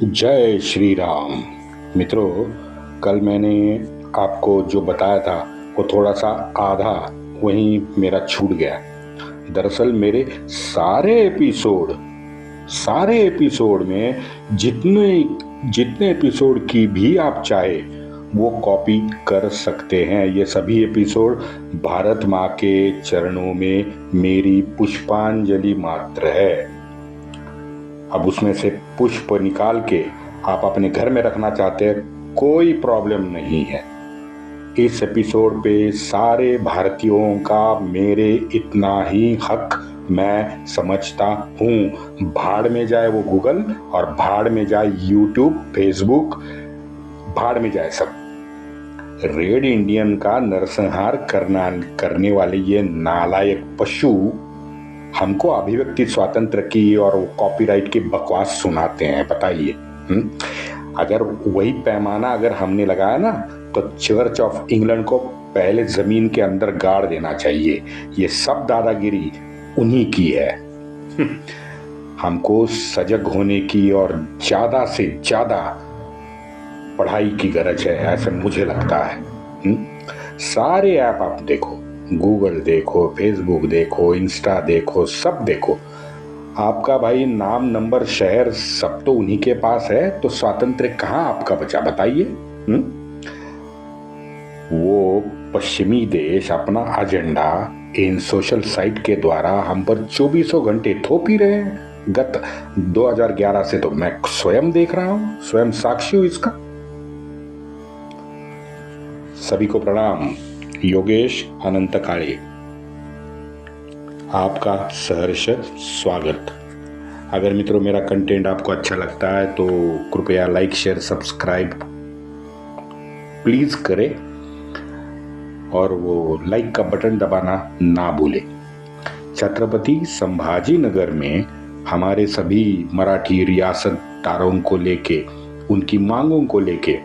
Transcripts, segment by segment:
जय श्री राम। मित्रों, कल मैंने आपको जो बताया था वो थोड़ा सा आधा वहीं मेरा छूट गया। दरअसल मेरे सारे एपिसोड में जितने जितने एपिसोड की भी आप चाहे वो कॉपी कर सकते हैं। ये सभी एपिसोड भारत माँ के चरणों में मेरी पुष्पांजलि मात्र है। अब उसमें से पुष्प निकाल के आप अपने घर में रखना चाहते हैं, कोई प्रॉब्लम नहीं है। इस एपिसोड पे सारे भारतीयों का मेरे इतना ही हक मैं समझता हूँ। भाड़ में जाए वो गूगल और भाड़ में जाए यूट्यूब, फेसबुक, भाड़ में जाए सब। रेड इंडियन का नरसंहार करने वाले ये नालायक पशु हमको अभिव्यक्ति स्वातंत्र की और कॉपीराइट की बकवास सुनाते हैं। बताइए, अगर वही पैमाना अगर हमने लगाया ना तो चर्च ऑफ इंग्लैंड को पहले जमीन के अंदर गाड़ देना चाहिए। ये सब दादागिरी उन्हीं की है। हमको सजग होने की और ज्यादा से ज्यादा पढ़ाई की गरज है, ऐसा मुझे लगता है। सारे ऐप आप देखो, गूगल देखो, फेसबुक देखो, इंस्टा देखो, सब देखो। आपका भाई नाम, नंबर, शहर सब तो उन्हीं के पास है, तो स्वातंत्र्य कहाँ आपका बचा? बताइए। वो पश्चिमी देश अपना एजेंडा इन सोशल साइट के द्वारा हम पर 24 घंटे थोप ही रहे हैं। गत 2011 से तो मैं स्वयं देख रहा हूं, स्वयं साक्षी हूं इसका। सभी को प्रणाम। योगेश अनंत काळे, आपका सहर्ष स्वागत। अगर मित्रों मेरा कंटेंट आपको अच्छा लगता है तो कृपया लाइक, शेयर, सब्सक्राइब प्लीज करें और वो लाइक का बटन दबाना ना भूलें। छत्रपति संभाजी नगर में हमारे सभी मराठी रियासतदारों को लेके, उनकी मांगों को लेके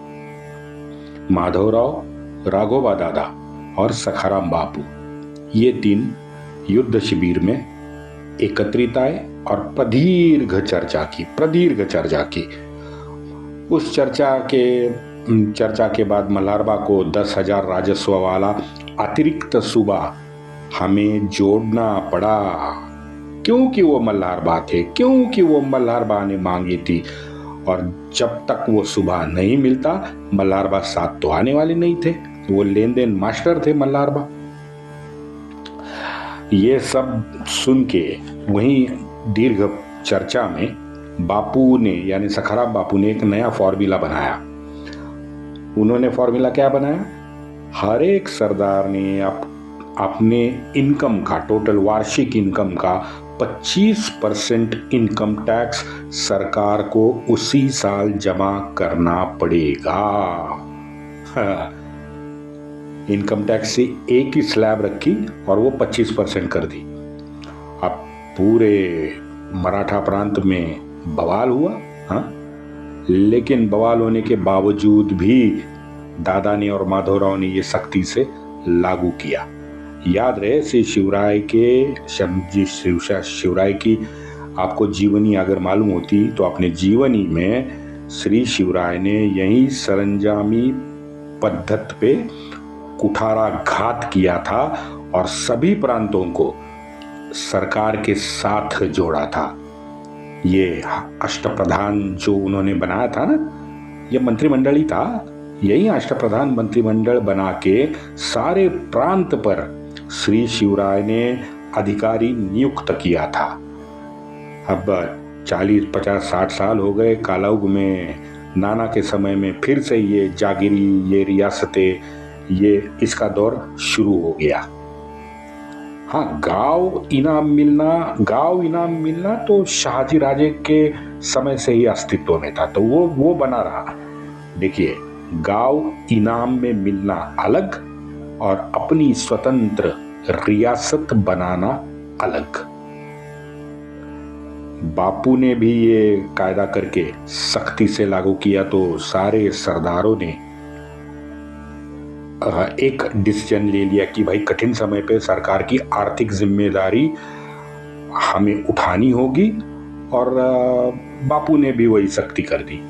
माधवराव, राघोबा दादा और सखाराम बापू ये 3 युद्ध शिविर में एकत्रित आए और प्रदीर्घ चर्चा की। उस चर्चा के बाद मल्हारबा को 10,000 राजस्व वाला अतिरिक्त सूबा हमें जोड़ना पड़ा, क्योंकि वो मल्हारबा थे, क्योंकि वो मल्हारबा ने मांगी थी। और जब तक वो सूबा नहीं मिलता मल्हारबा साथ तो आने वाले नहीं थे। वो लेन देन मास्टर थे मल्हारबा। ये सब सुन के वहीं दीर्घ चर्चा में बापू ने, यानी सखाराम बापू ने एक नया फॉर्मूला बनाया। उन्होंने फॉर्मूला क्या बनाया? हर एक सरदार ने अपने इनकम का, टोटल वार्षिक इनकम का 25% इनकम टैक्स सरकार को उसी साल जमा करना पड़ेगा। इनकम टैक्स से एक ही स्लैब रखी और वो 25% कर दी। अब पूरे मराठा प्रांत में बवाल हुआ। लेकिन बवाल होने के बावजूद भी दादा ने और माधवराव ने ये सख्ती से लागू किया। याद रहे श्री शिवराय की आपको जीवनी अगर मालूम होती तो अपने जीवनी में श्री शिवराय ने यही सरंजामी पद्धति पे कुठाराघात किया था और सभी प्रांतों को सरकार के साथ जोड़ा था। ये अष्टप्रधान जो उन्होंने बनाया था ना, ये मंत्रिमंडल ही था। यही अष्टप्रधान मंत्रिमंडल बना के सारे प्रांत पर श्री शिवराय ने अधिकारी नियुक्त किया था। अब 40, 50, 60 साल हो गए। कालयुग में, नाना के समय में फिर से ये जागीरी, ये रियासतें, ये इसका दौर शुरू हो गया। हाँ, गांव इनाम मिलना तो शाहजी राजे के समय से ही अस्तित्व में था, तो वो बना रहा। देखिए, गांव इनाम में मिलना अलग और अपनी स्वतंत्र रियासत बनाना अलग। बापू ने भी ये कायदा करके सख्ती से लागू किया तो सारे सरदारों ने एक डिसीजन ले लिया कि भाई कठिन समय पे सरकार की आर्थिक जिम्मेदारी हमें उठानी होगी और बापू ने भी वही सख्ती कर दी।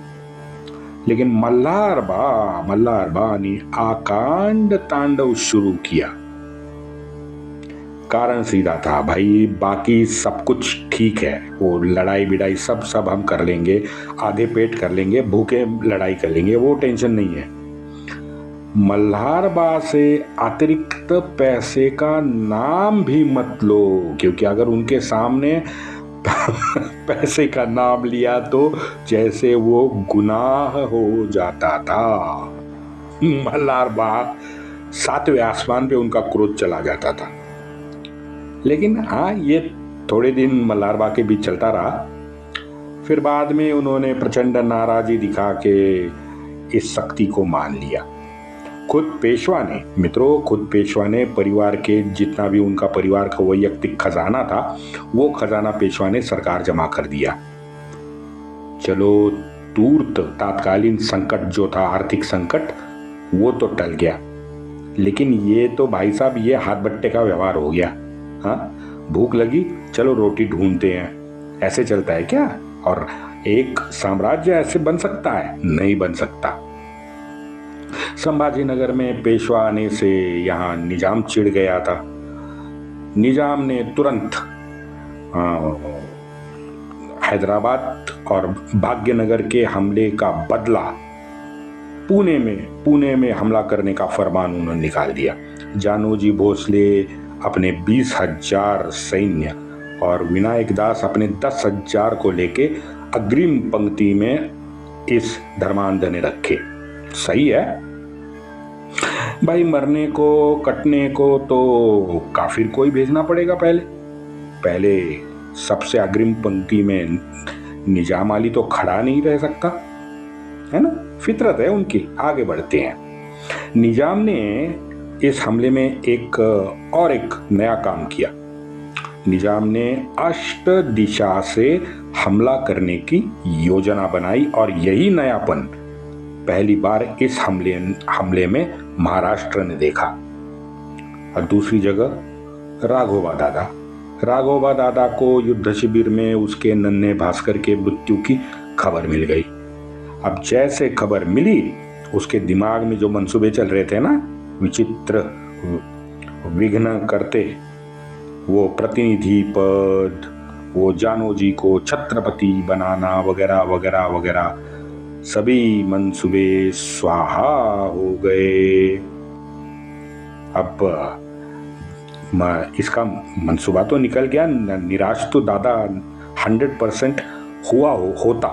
लेकिन मल्हार बा ने आकांड तांडव शुरू किया। कारण सीधा था भाई, बाकी सब कुछ ठीक है, वो लड़ाई बिड़ाई सब हम कर लेंगे, आधे पेट कर लेंगे, भूखे लड़ाई कर लेंगे, वो टेंशन नहीं है। मल्हार बा से अतिरिक्त पैसे का नाम भी मत लो, क्योंकि अगर उनके सामने पैसे का नाम लिया तो जैसे वो गुनाह हो जाता था। मल्हार बा 7वें आसमान पे उनका क्रोध चला जाता था। लेकिन हाँ, ये थोड़े दिन मल्हार बा के बीच चलता रहा। फिर बाद में उन्होंने प्रचंड नाराजी दिखा के इस सख्ती को मान लिया। खुद पेशवा ने परिवार के जितना भी उनका परिवार का वैयक्तिक खजाना था, वो खजाना पेशवा ने सरकार जमा कर दिया। चलो, तूर्त तात्कालीन संकट जो था, आर्थिक संकट, वो तो टल गया। लेकिन ये तो भाई साहब, ये हाथ बट्टे का व्यवहार हो गया। हाँ, भूख लगी, चलो रोटी ढूंढते हैं, ऐसे चलता है क्या? और एक साम्राज्य ऐसे बन सकता है? नहीं बन सकता। संभाजीनगर में पेशवा आने से यहाँ निजाम चिढ़ गया था। निजाम ने तुरंत हैदराबाद और भाग्यनगर के हमले का बदला पुणे में हमला करने का फरमान उन्होंने निकाल दिया। जानोजी भोसले अपने 20,000 सैन्य और विनायक दास अपने 10,000 को लेके अग्रिम पंक्ति में इस धर्मांध ने रखे। सही है भाई, मरने को कटने को तो काफिर को ही भेजना पड़ेगा। पहले सबसे अग्रिम पंक्ति में निजाम अली तो खड़ा नहीं रह सकता, है ना? फितरत है उनकी, आगे बढ़ते हैं। निजाम ने इस हमले में एक नया काम किया। निजाम ने अष्ट दिशा से हमला करने की योजना बनाई और यही नयापन पहली बार इस हमले में महाराष्ट्र ने देखा। और दूसरी जगह राघोबा दादा को युद्ध शिविर में उसके नन्हे भास्कर के मृत्यु की खबर मिल गई। अब जैसे खबर मिली, उसके दिमाग में जो मंसूबे चल रहे थे ना, विचित्र विघ्न करते, वो प्रतिनिधि पद, वो जानोजी को छत्रपति बनाना वगैरह वगैरह वगैरह, सभी मंसूबे स्वाहा हो गए। अब इसका मंसूबा तो निकल गया, निराश तो दादा 100% होता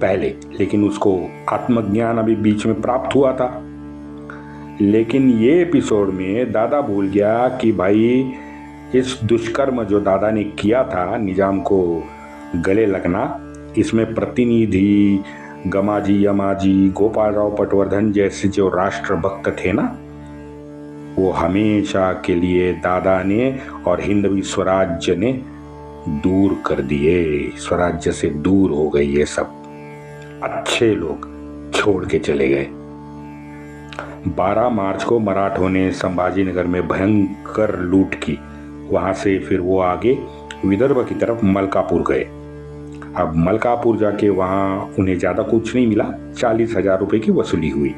पहले, लेकिन उसको आत्मज्ञान अभी बीच में प्राप्त हुआ था। लेकिन ये एपिसोड में दादा भूल गया कि भाई इस दुष्कर्म जो दादा ने किया था, निजाम को गले लगना, इसमें प्रतिनिधि गमाजी, यमाजी, गोपाल राव पटवर्धन जैसे जो राष्ट्रभक्त थे ना, वो हमेशा के लिए दादा ने और हिंदवी स्वराज्य ने दूर कर दिए। स्वराज्य से दूर हो गए ये सब अच्छे लोग, छोड़ के चले गए। 12 मार्च को मराठों ने संभाजीनगर में भयंकर लूट की। वहां से फिर वो आगे विदर्भ की तरफ मलकापुर गए। अब मलकापुर जाके वहां उन्हें ज़्यादा कुछ नहीं मिला, 40,000 रुपये की वसूली हुई।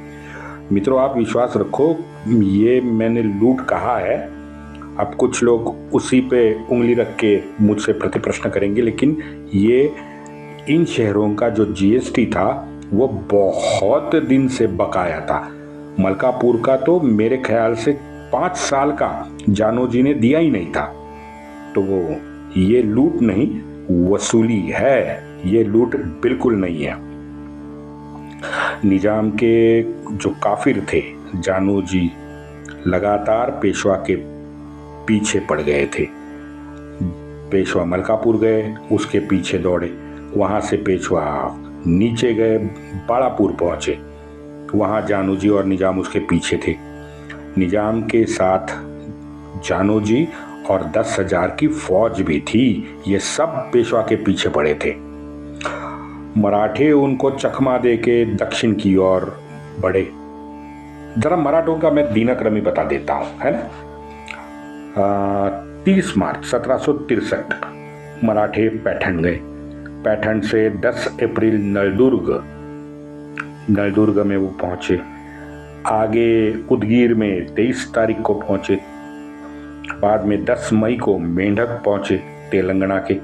मित्रों, आप विश्वास रखो, ये मैंने लूट कहा है। अब कुछ लोग उसी पे उंगली रख के मुझसे प्रति प्रश्न करेंगे, लेकिन ये इन शहरों का जो जीएसटी था वो बहुत दिन से बकाया था। मलकापुर का तो मेरे ख्याल से 5 साल का जानोजी ने दिया ही नहीं था। तो वो ये लूट नहीं, वसूली है, ये लूट बिल्कुल नहीं है। निजाम के जो काफिर थे जानोजी, लगातार पेशवा के पीछे पड़ गए थे। पेशवा मलकापुर गए, उसके पीछे दौड़े, वहां से पेशवा नीचे गए, बाड़ापुर पहुंचे, वहां जानोजी और निजाम उसके पीछे थे। निजाम के साथ जानोजी और 10,000 की फौज भी थी। ये सब पेशवा के पीछे पड़े थे। मराठे उनको चकमा दे के दक्षिण की ओर बढ़े। जरा मराठों का मैं दीनक्रमी बता देता हूं, है ना। 30 मार्च 1763 मराठे पैठन गए। पैठण से 10 अप्रैल नलदुर्ग में वो पहुंचे। आगे उदगीर में 23 तारीख को पहुंचे। बाद में 10 मई को मेंढक पहुंचे तेलंगाना के,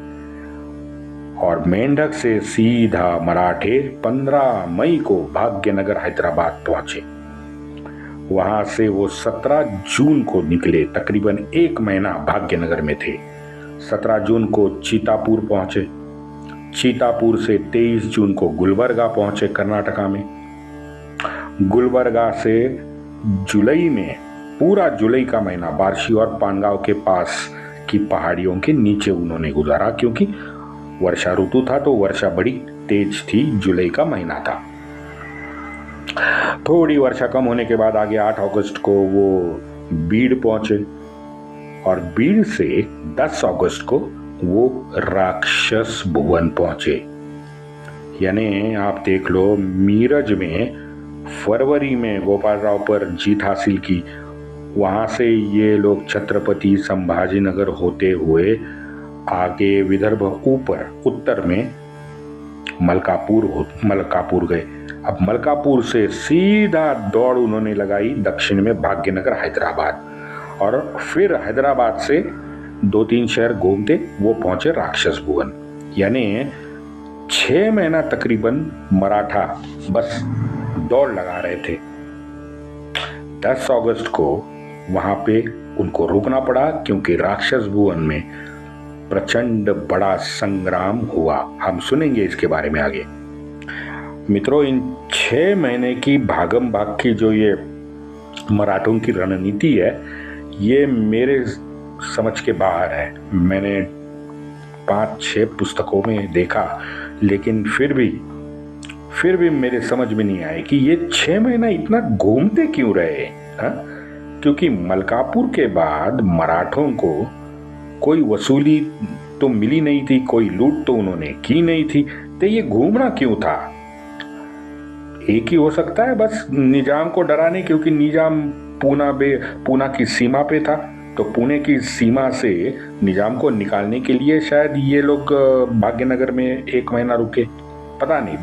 और मेंढक से सीधा मराठे 15 मई को भाग्यनगर हैदराबाद पहुंचे। वहां से वो 17 जून को निकले। तकरीबन 1 महीना भाग्यनगर में थे। 17 जून को चीतापुर पहुंचे। चीतापुर से 23 जून को गुलबर्गा पहुंचे कर्नाटका में। गुलबर्गा से जुलाई में पूरा जुलाई का महीना बार्शी और पानगांव के पास की पहाड़ियों के नीचे उन्होंने गुजारा, क्योंकि वर्षा ऋतु था तो वर्षा बड़ी तेज थी। जुलाई का महीना था। थोड़ी वर्षा कम होने के बाद आगे 8 अगस्त को वो बीड़ पहुंचे, और बीड़ से 10 अगस्त को वो राक्षस भुवन पहुंचे। यानी आप देख लो, मीरज में फरवरी में गोपालराव पर जीत हासिल की। वहां से ये लोग छत्रपति संभाजीनगर होते हुए आगे विदर्भ ऊपर उत्तर में मलकापुर गए। अब मलकापुर से सीधा दौड़ उन्होंने लगाई दक्षिण में भाग्यनगर हैदराबाद, और फिर हैदराबाद से 2-3 शहर घूमते वो पहुंचे राक्षस भुवन। यानी 6 महीना तकरीबन मराठा बस दौड़ लगा रहे थे। 10 अगस्त को वहां पे उनको रुकना पड़ा, क्योंकि राक्षस भुवन में प्रचंड बड़ा संग्राम हुआ। हम सुनेंगे इसके बारे में आगे। मित्रों, इन 6 महीने की भागम भाग की जो ये मराठों की रणनीति है, ये मेरे समझ के बाहर है। मैंने 5-6 पुस्तकों में देखा, लेकिन फिर भी मेरे समझ में नहीं आया कि ये 6 महीना इतना घूमते क्यों रहे। क्योंकि मलकापुर के बाद मराठों को कोई वसूली तो मिली नहीं थी, कोई लूट तो उन्होंने की नहीं थी, तो ये घूमना क्यों था? एक ही हो सकता है, बस निजाम को डराने, क्योंकि निजाम पूना की सीमा पे था, तो पुणे की सीमा से निजाम को निकालने के लिए शायद ये लोग भाग्यनगर में 1 महीना रुके। पता नहीं,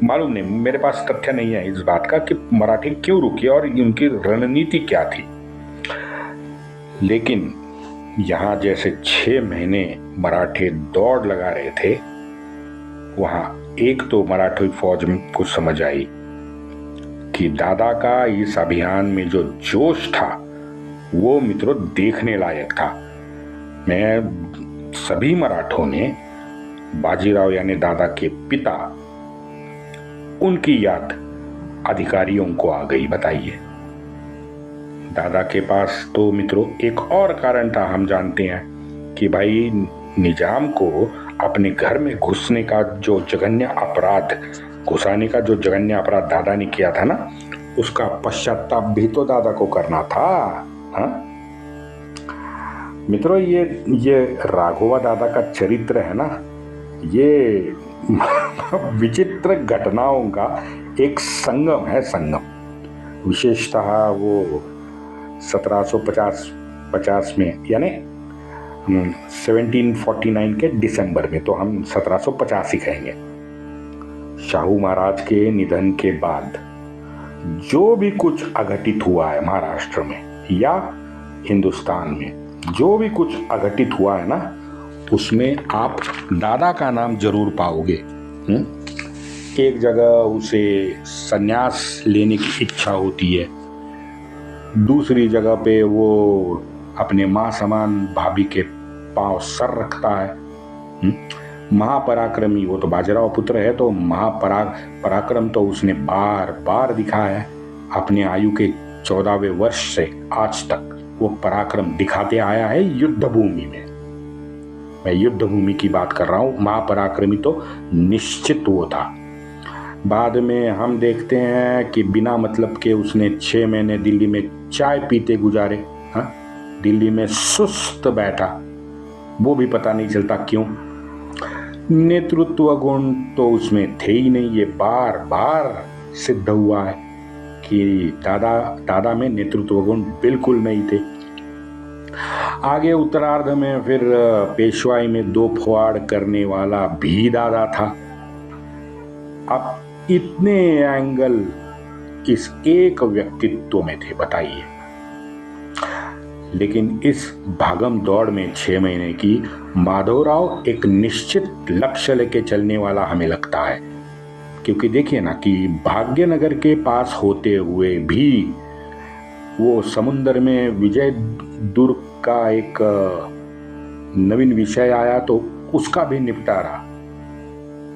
मालूम नहीं, मेरे पास तथ्य नहीं है इस बात का कि मराठी क्यों रुके और उनकी रणनीति क्या थी। लेकिन यहाँ जैसे 6 महीने मराठे दौड़ लगा रहे थे, वहां एक तो मराठी फौज में कुछ समझ आई कि दादा का इस अभियान में जो जोश था वो मित्रों देखने लायक था। मैं सभी मराठों ने बाजीराव यानी दादा के पिता, उनकी याद अधिकारियों को आ गई। बताइए, दादा के पास तो मित्रों एक और कारण था। हम जानते हैं कि भाई निजाम को अपने घर में घुसने का जो जघन्य अपराध, घुसाने का जो जघन्य अपराध दादा ने किया था ना, उसका पश्चाताप भी तो दादा को करना था। हाँ मित्रों, ये राघवा दादा का चरित्र है ना, ये विचित्र घटनाओं का एक संगम है, संगम। विशेषतः वो 1750 में, यानी 1749 के दिसंबर में, तो हम 1750 ही कहेंगे। शाहू महाराज के निधन के बाद जो भी कुछ अघटित हुआ है महाराष्ट्र में या हिंदुस्तान में, जो भी कुछ अघटित हुआ है ना, उसमें आप दादा का नाम जरूर पाओगे। एक जगह उसे संन्यास लेने की इच्छा होती है, दूसरी जगह पे वो अपने माँ समान भाभी के पांव सर रखता है। महापराक्रमी, वो तो बाजीराव पुत्र है, तो महापराक्रम तो उसने बार बार दिखाया है। अपने आयु के 14वें वर्ष से आज तक वो पराक्रम दिखाते आया है युद्ध भूमि में। मैं युद्ध भूमि की बात कर रहा हूँ, महापराक्रमी तो निश्चित वो था। बाद में हम देखते हैं कि बिना मतलब के उसने 6 महीने दिल्ली में चाय पीते गुजारे। हाँ, दिल्ली में सुस्त बैठा, वो भी पता नहीं चलता क्यों। नेतृत्व गुण तो उसमें थे ही नहीं। ये बार बार सिद्ध हुआ है कि दादा में नेतृत्व गुण बिल्कुल नहीं थे। आगे उत्तरार्ध में फिर पेशवाई में 2 फुआड़ करने वाला भी दादा था। अब इतने एंगल इस एक व्यक्तित्व में थे, बताइए। लेकिन इस भागम दौड़ में 6 महीने की माधवराव एक निश्चित लक्ष्य लेके चलने वाला हमें लगता है। क्योंकि देखिए ना कि भाग्यनगर के पास होते हुए भी वो समुद्र में विजय दुर्ग का एक नवीन विषय आया तो उसका भी निपटारा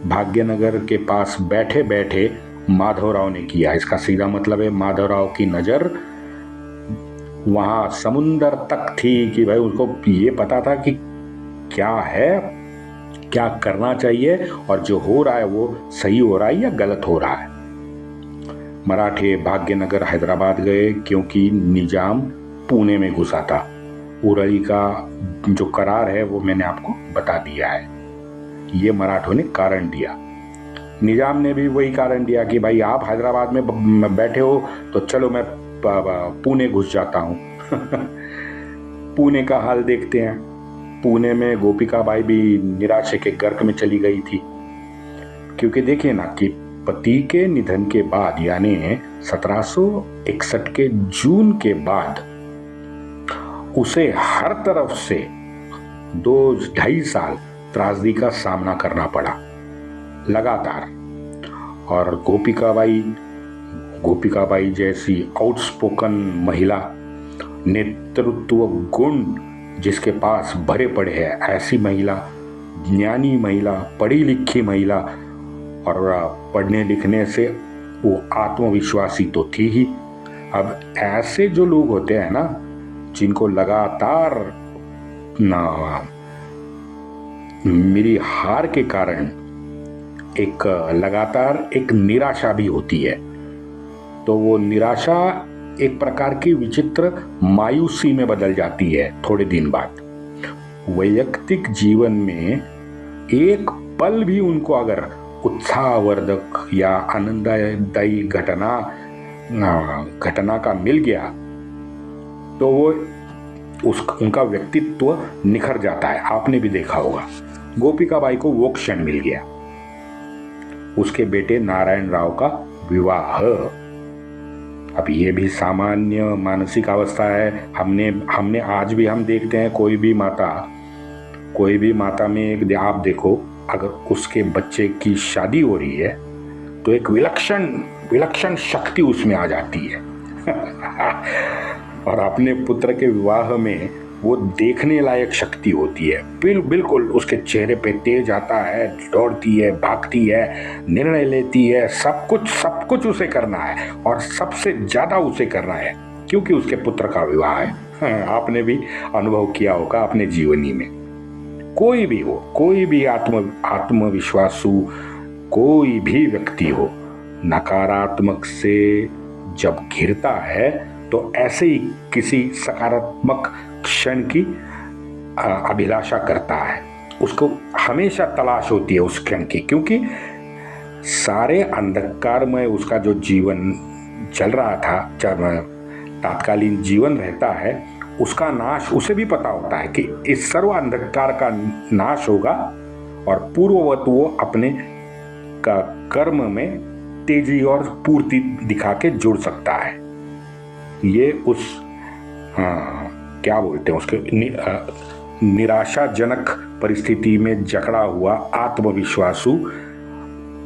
भाग्यनगर के पास बैठे बैठे माधवराव ने किया। इसका सीधा मतलब है माधवराव की नजर वहां समुंदर तक थी कि भाई उसको ये पता था कि क्या है, क्या करना चाहिए और जो हो रहा है वो सही हो रहा है या गलत हो रहा है। मराठे भाग्यनगर हैदराबाद गए क्योंकि निजाम पुणे में घुसा था। उरई का जो करार है वो मैंने आपको बता दिया है। ये मराठों ने कारण दिया। निजाम ने भी वही कारण दिया कि भाई आप हैदराबाद में बैठे हो तो चलो मैं पुणे घुस जाता हूँ। पुणे का हाल देखते हैं। पुणे में गोपिका बाई भी निराशे के गर्क में चली गई थी। क्योंकि देखिए ना कि पति के निधन के बाद यानी 1761 के जून के बाद उसे हर तरफ से 2-2.5 साल त्रासदी का सामना करना पड़ा लगातार। और गोपिका बाई जैसी आउटस्पोकन महिला, नेतृत्व गुण जिसके पास भरे पड़े हैं, ऐसी महिला, ज्ञानी महिला, पढ़ी लिखी महिला और पढ़ने लिखने से वो आत्मविश्वासी तो थी ही। अब ऐसे जो लोग होते हैं ना जिनको लगातार मेरी हार के कारण एक निराशा भी होती है, तो वो निराशा एक प्रकार की विचित्र मायूसी में बदल जाती है थोड़े दिन बाद। वैयक्तिक जीवन में एक पल भी उनको अगर उत्साहवर्धक या आनंददायी घटना का मिल गया तो वो उनका व्यक्तित्व निखर जाता है। आपने भी देखा होगा गोपिका बाई को वो क्षण मिल गया, उसके बेटे नारायण राव का विवाह। अब ये भी सामान्य मानसिक अवस्था है। हमने आज भी हम देखते हैं कोई भी माता में आप देखो, अगर उसके बच्चे की शादी हो रही है तो एक विलक्षण शक्ति उसमें आ जाती है। और अपने पुत्र के विवाह में वो देखने लायक शक्ति होती है। बिल्कुल उसके चेहरे पे तेज आता है, दौड़ती है, भागती है, निर्णय लेती है, सब कुछ उसे करना है और सबसे ज्यादा उसे करना है क्योंकि उसके पुत्र का विवाह है। आपने भी अनुभव किया होगा अपने जीवनी में। कोई भी हो, कोई भी आत्मविश्वासु कोई भी व्यक्ति हो, नकारात्मक से जब घिरता है तो ऐसे ही किसी सकारात्मक क्षण की अभिलाषा करता है। उसको हमेशा तलाश होती है उस क्षण की, क्योंकि सारे अंधकार में उसका जो जीवन चल रहा था, तात्कालीन जीवन रहता है, उसका नाश उसे भी पता होता है कि इस सर्व अंधकार का नाश होगा और पूर्ववत वो अपने का कर्म में तेजी और पूर्ति दिखा के जुड़ सकता है। ये उस क्या बोलते हैं उसके निराशाजनक परिस्थिति में जकड़ा हुआ आत्मविश्वासु,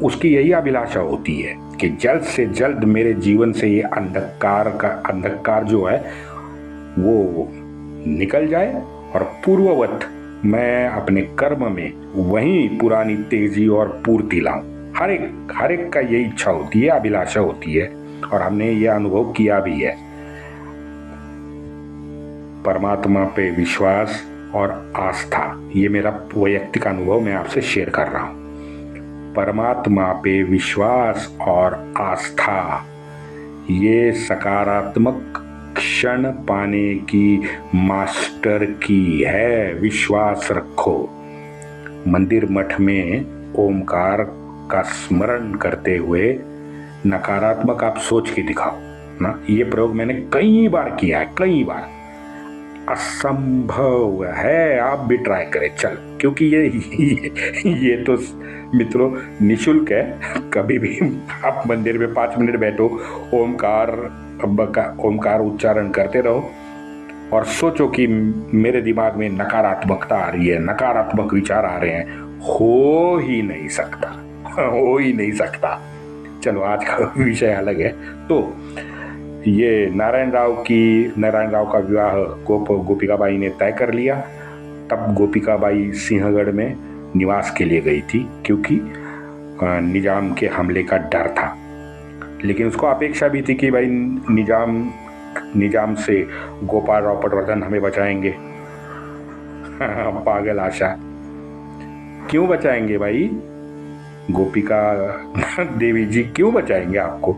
उसकी यही अभिलाषा होती है कि जल्द से जल्द मेरे जीवन से ये अंधकार जो है वो निकल जाए और पूर्ववत मैं अपने कर्म में वही पुरानी तेजी और पूर्ति लाऊं। हर एक का यही इच्छा होती है, अभिलाषा होती है और हमने ये अनुभव किया भी है। परमात्मा पे विश्वास और आस्था, ये मेरा वैयक्तिक अनुभव मैं आपसे शेयर कर रहा हूं। परमात्मा पे विश्वास और आस्था ये सकारात्मक क्षण पाने की मास्टर की है। विश्वास रखो। मंदिर मठ में ओमकार का स्मरण करते हुए नकारात्मक आप सोच के दिखाओ ना। ये प्रयोग मैंने कई बार किया है, कई बार। असंभव है, आप भी ट्राई करें चल, क्योंकि ये तो मित्रों निशुल्क है। कभी भी आप मंदिर में 5 मिनट बैठो, ओमकार उच्चारण करते रहो और सोचो कि मेरे दिमाग में नकारात्मकता आ रही है, नकारात्मक विचार आ रहे हैं। हो ही नहीं सकता, हो ही नहीं सकता। चलो आज का विषय अलग है। तो ये नारायण राव का विवाह गोपिकाबाई ने तय कर लिया। तब गोपिकाबाई सिंहगढ़ में निवास के लिए गई थी, क्योंकि निजाम के हमले का डर था। लेकिन उसको अपेक्षा भी थी कि भाई निजाम से गोपाल राव पटवर्धन हमें बचाएंगे। पागल आशा, क्यों बचाएंगे भाई? गोपिका देवी जी क्यों बचाएंगे आपको?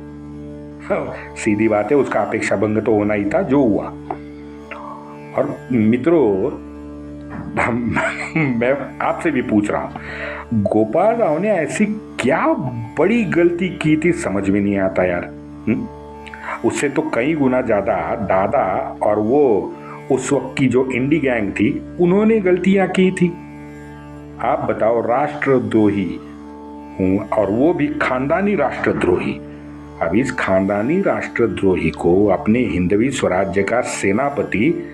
सीधी बात है, उसका अपेक्षा भंग तो होना ही था, जो हुआ। और मित्रों मैं आपसे भी पूछ रहा हूं, गोपाल राव ने ऐसी क्या बड़ी गलती की थी, समझ में नहीं आता यार। उससे तो कई गुना ज्यादा दादा और वो उस वक्त की जो इंडी गैंग थी, उन्होंने गलतियां की थी। आप बताओ, राष्ट्रद्रोही हूं और वो भी खानदानी राष्ट्रद्रोही। अब इस खानदानी राष्ट्रद्रोही को अपने हिंदवी स्वराज्य का सेनापति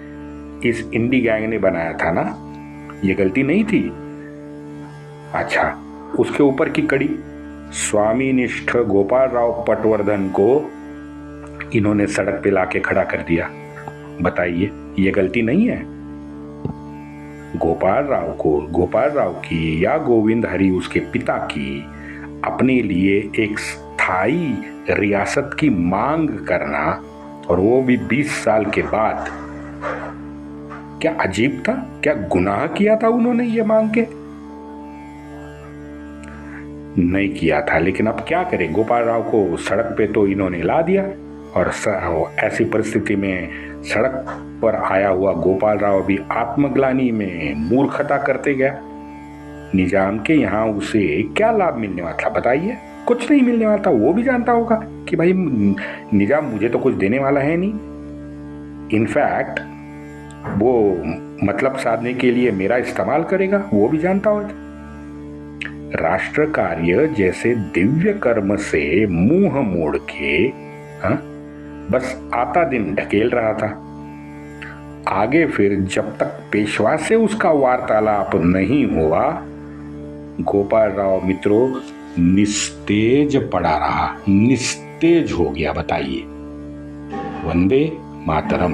इस इंडी गैंग ने बनाया था ना, ये गलती नहीं थी। अच्छा, उसके ऊपर की कड़ी, स्वामी निष्ठ गोपाल राव पटवर्धन को इन्होंने सड़क पे लाके खड़ा कर दिया। बताइए, ये गलती नहीं है? गोपाल राव की या गोविंद हरि उसके पिता की अपने लिए एक स्थायी रियासत की मांग करना, और वो भी 20 साल के बाद, क्या अजीब था? क्या गुनाह किया था उन्होंने ये मांग के? नहीं किया था, लेकिन अब क्या करें, गोपाल राव को सड़क पे तो इन्होंने ला दिया। और ऐसी परिस्थिति में सड़क पर आया हुआ गोपाल राव भी आत्मग्लानि में मूर्खता करते गया। निजाम के यहाँ उसे क्या लाभ मिलने वाला था बताइए? कुछ नहीं मिलने वाला था। वो भी जानता होगा कि भाई निजाम मुझे तो कुछ देने वाला है नहीं। इनफैक्ट वो मतलब साधने के लिए मेरा इस्तेमाल करेगा, वो भी जानता होगा। राष्ट्र कार्य जैसे दिव्य कर्म से मुंह मोड़ के बस आता दिन ढकेल रहा था। आगे फिर जब तक पेशवा से उसका वार्तालाप नहीं हुआ, गोपाल राव मित्रों निस्तेज पड़ा रहा, निस्तेज हो गया। बताइए। वंदे मातरम।